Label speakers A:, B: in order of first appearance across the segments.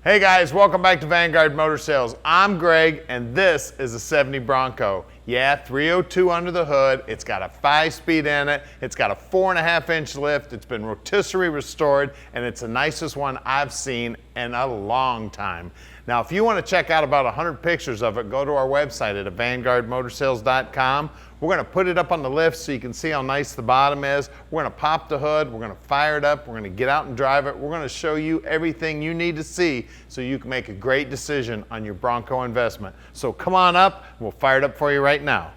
A: Hey guys, welcome back to Vanguard Motor Sales. I'm Greg and this is a 70 Bronco. Yeah, 302 under the hood. It's got a 5-speed in it. It's got a 4.5-inch lift. It's been rotisserie restored and it's the nicest one I've seen in a long time. Now, if you want to check out about 100 pictures of it, go to our website at vanguardmotorsales.com. We're going to put it up on the lift so you can see how nice the bottom is. We're going to pop the hood. We're going to fire it up. We're going to get out and drive it. We're going to show you everything you need to see so you can make a great decision on your Bronco investment. So come on up. We'll fire it up for you right now.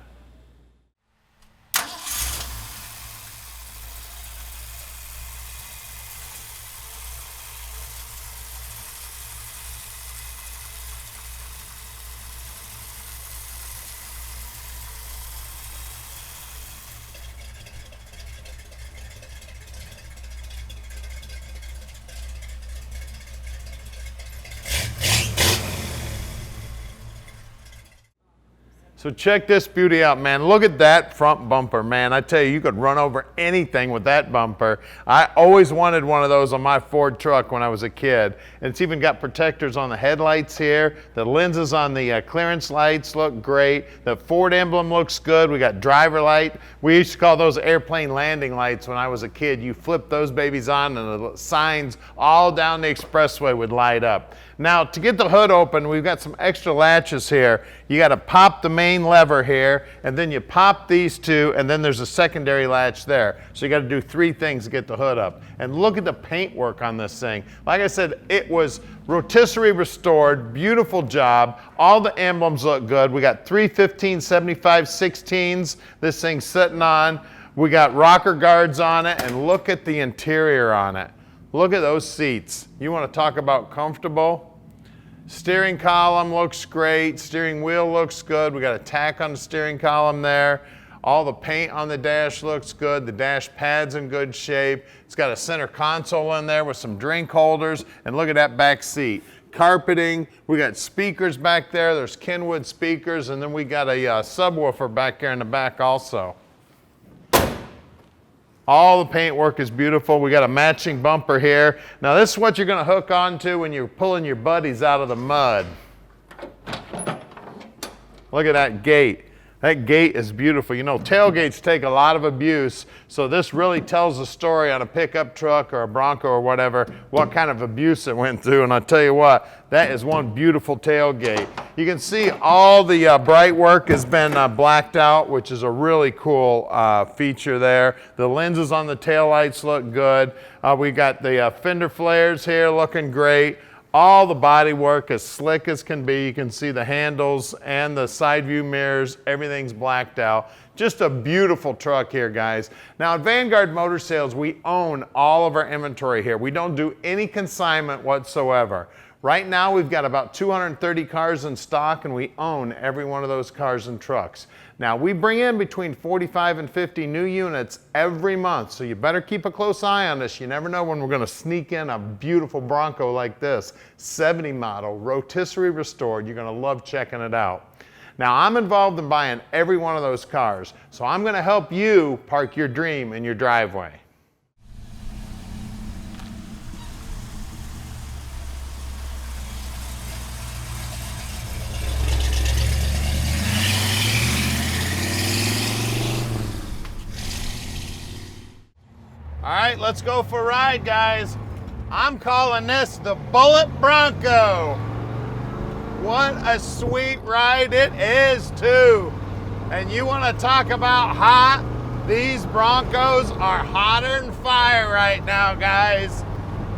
A: So check this beauty out, man. Look at that front bumper, man. I tell you, you could run over anything with that bumper. I always wanted one of those on my Ford truck when I was a kid. And it's even got protectors on the headlights here. The lenses on the clearance lights look great. The Ford emblem looks good. We got driver light. We used to call those airplane landing lights when I was a kid. You flip those babies on and the signs all down the expressway would light up. Now, to get the hood open, we've got some extra latches here. You got to pop the main lever here, and then you pop these two, and then there's a secondary latch there. So you got to do 3 things to get the hood up. And look at the paintwork on this thing. Like I said, it was rotisserie restored, beautiful job. All the emblems look good. We got 3 1575 16s this thing's sitting on. We got rocker guards on it, and look at the interior on it. Look at those seats. You want to talk about comfortable? Steering column looks great. Steering wheel looks good. We got a tack on the steering column there. All the paint on the dash looks good. The dash pad's in good shape. It's got a center console in there with some drink holders. And look at that back seat. Carpeting. We got speakers back there. There's Kenwood speakers. And then we got a subwoofer back there in the back also. All the paintwork is beautiful. We got a matching bumper here. Now this is what you're going to hook onto when you're pulling your buddies out of the mud. Look at that gate. That gate is beautiful. You know, tailgates take a lot of abuse, so this really tells a story on a pickup truck or a Bronco or whatever, what kind of abuse it went through. And I'll tell you what, that is one beautiful tailgate. You can see all the bright work has been blacked out, which is a really cool feature there. The lenses on the taillights look good. We got the fender flares here looking great. All the body work as slick as can be. You can see the handles and the side view mirrors. Everything's blacked out. Just a beautiful truck here, guys. Now at Vanguard Motor Sales, we own all of our inventory here. We don't do any consignment whatsoever. Right now, we've got about 230 cars in stock, and we own every one of those cars and trucks. Now, we bring in between 45 and 50 new units every month, so you better keep a close eye on this. You never know when we're going to sneak in a beautiful Bronco like this. 70 model, rotisserie restored. You're going to love checking it out. Now, I'm involved in buying every one of those cars, so I'm going to help you park your dream in your driveway. All right, let's go for a ride, guys. I'm calling this the Bullet Bronco. What a sweet ride it is, too. And you want to talk about hot? These Broncos are hotter than fire right now, guys.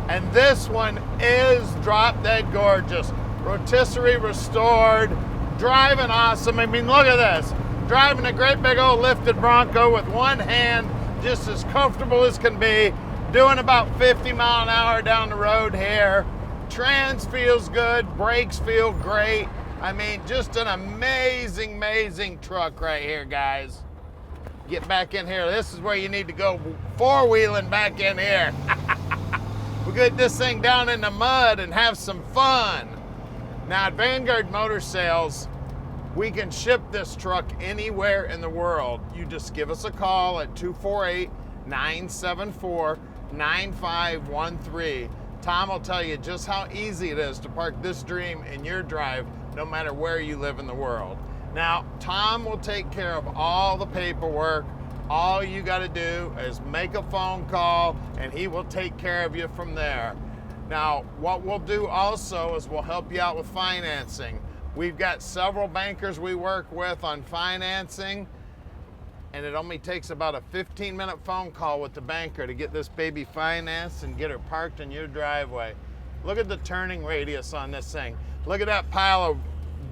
A: And this one is drop dead gorgeous. Rotisserie restored, driving awesome. I mean, look at this. Driving a great big old lifted Bronco with one hand, just as comfortable as can be, doing about 50 mile an hour down the road here. Trans feels good, brakes feel great. I mean, just an amazing, amazing truck right here, guys. Get back in here. This is where you need to go four-wheeling back in here. We'll get this thing down in the mud and have some fun. Now at Vanguard Motor Sales, we can ship this truck anywhere in the world. You just give us a call at 248-974-9513. Tom will tell you just how easy it is to park this dream in your drive, no matter where you live in the world. Now, Tom will take care of all the paperwork. All you got to do is make a phone call and he will take care of you from there. Now, what we'll do also is we'll help you out with financing. We've got several bankers we work with on financing, and it only takes about a 15-minute phone call with the banker to get this baby financed and get her parked in your driveway. Look at the turning radius on this thing. Look at that pile of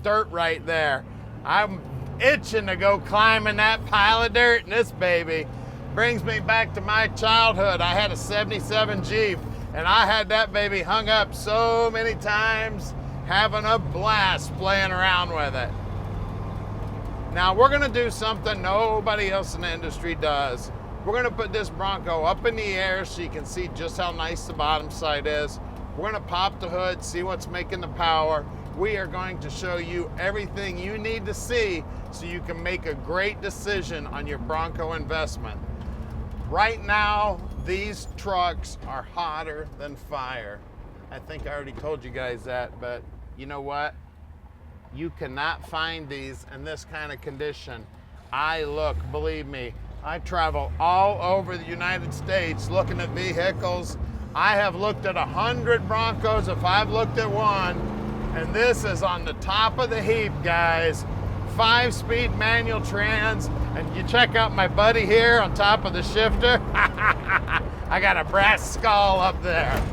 A: dirt right there. I'm itching to go climbing that pile of dirt in this baby. Brings me back to my childhood. I had a 77 Jeep, and I had that baby hung up so many times, having a blast playing around with it. Now we're gonna do something nobody else in the industry does. We're gonna put this Bronco up in the air so you can see just how nice the bottom side is. We're gonna pop the hood, see what's making the power. We are going to show you everything you need to see so you can make a great decision on your Bronco investment. Right now, these trucks are hotter than fire. I think I already told you guys that, but you know what? You cannot find these in this kind of condition. Believe me, I travel all over the United States looking at vehicles. I have looked at 100 Broncos if I've looked at one, and this is on the top of the heap, guys. 5-speed manual trans, and you check out my buddy here on top of the shifter. I got a brass skull up there.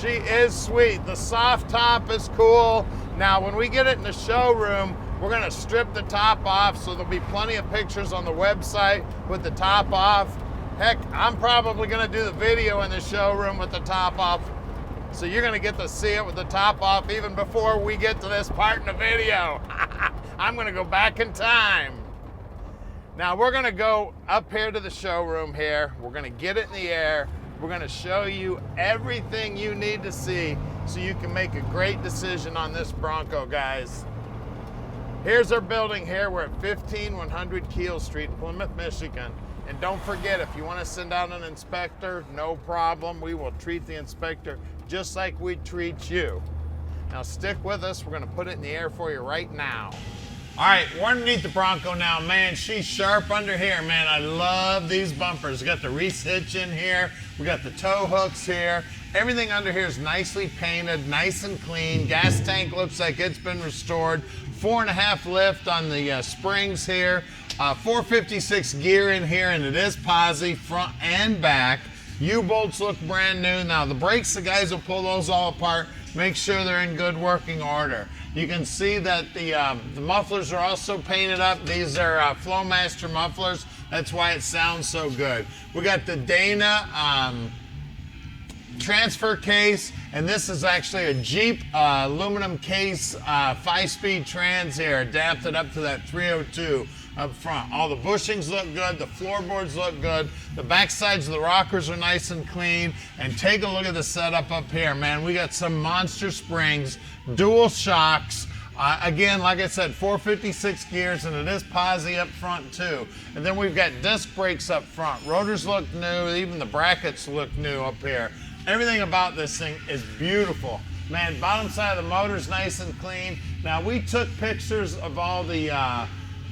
A: She is sweet. The soft top is cool. Now, when we get it in the showroom, we're gonna strip the top off, so there'll be plenty of pictures on the website with the top off. Heck, I'm probably gonna do the video in the showroom with the top off. So you're gonna get to see it with the top off even before we get to this part in the video. I'm gonna go back in time. Now we're gonna go up here to the showroom here. We're gonna get it in the air. We're gonna show you everything you need to see so you can make a great decision on this Bronco, guys. Here's our building here. We're at 15100 Keel Street, Plymouth, Michigan. And don't forget, if you want to send out an inspector, no problem. We will treat the inspector just like we treat you. Now stick with us. We're going to put it in the air for you right now. All right, we're underneath the Bronco now. Man, she's sharp under here, man. I love these bumpers. We got the Reese hitch in here. We got the tow hooks here. Everything under here is nicely painted, nice and clean. Gas tank looks like it's been restored. 4.5 lift on the springs here. 456 gear in here, and it is posi front and back. U-bolts look brand new. Now the brakes, the guys will pull those all apart, make sure they're in good working order. You can see that the mufflers are also painted up. These are Flowmaster mufflers. That's why it sounds so good. We got the Dana transfer case, and this is actually a Jeep aluminum case 5-speed trans here, adapted up to that 302 up front. All the bushings look good, the floorboards look good, the back sides of the rockers are nice and clean, and take a look at the setup up here, man. We got some monster springs, dual shocks. Again, like I said, 456 gears, and it is posi up front too. And then we've got disc brakes up front. Rotors look new, even the brackets look new up here. Everything about this thing is beautiful. Man, bottom side of the motor's nice and clean. Now, we took pictures of all the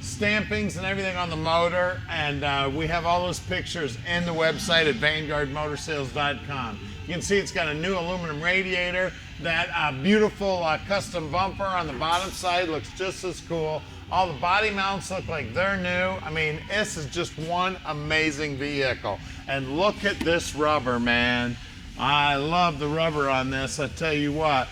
A: stampings and everything on the motor, and we have all those pictures in the website at VanguardMotorsales.com. You can see it's got a new aluminum radiator. That beautiful custom bumper on the bottom side looks just as cool. All the body mounts look like they're new. I mean, this is just one amazing vehicle. And look at this rubber, man. I love the rubber on this, I tell you what.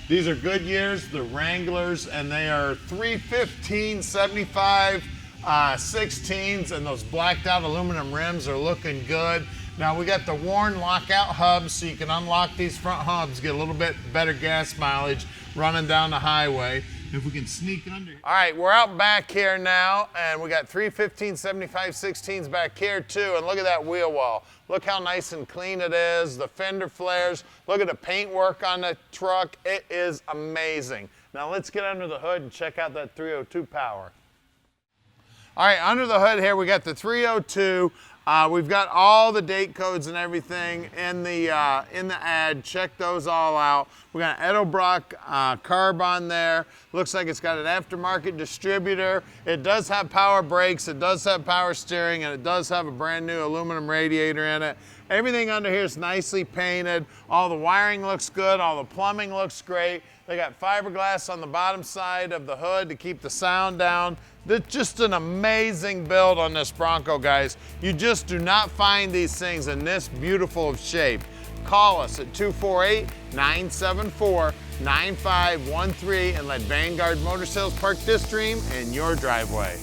A: These are Goodyears, the Wranglers, and they are 315, 75, 16s, and those blacked out aluminum rims are looking good. Now we got the Warn lockout hubs, so you can unlock these front hubs, get a little bit better gas mileage running down the highway. If we can sneak under. All right, we're out back here now, and we got 315, 75, 16s back here too, and look at that wheel well. Look how nice and clean it is, the fender flares. Look at the paint work on the truck. It is amazing. Now let's get under the hood and check out that 302 power. All right, under the hood here, we got the 302. We've got all the date codes and everything in the ad. Check those all out. We got an Edelbrock carb on there. Looks like it's got an aftermarket distributor. It does have power brakes, it does have power steering, and it does have a brand new aluminum radiator in it. Everything under here is nicely painted. All the wiring looks good, all the plumbing looks great. They got fiberglass on the bottom side of the hood to keep the sound down. That's just an amazing build on this Bronco, guys. You just do not find these things in this beautiful of shape. Call us at 248-974-9513 and let Vanguard Motor Sales park this dream in your driveway.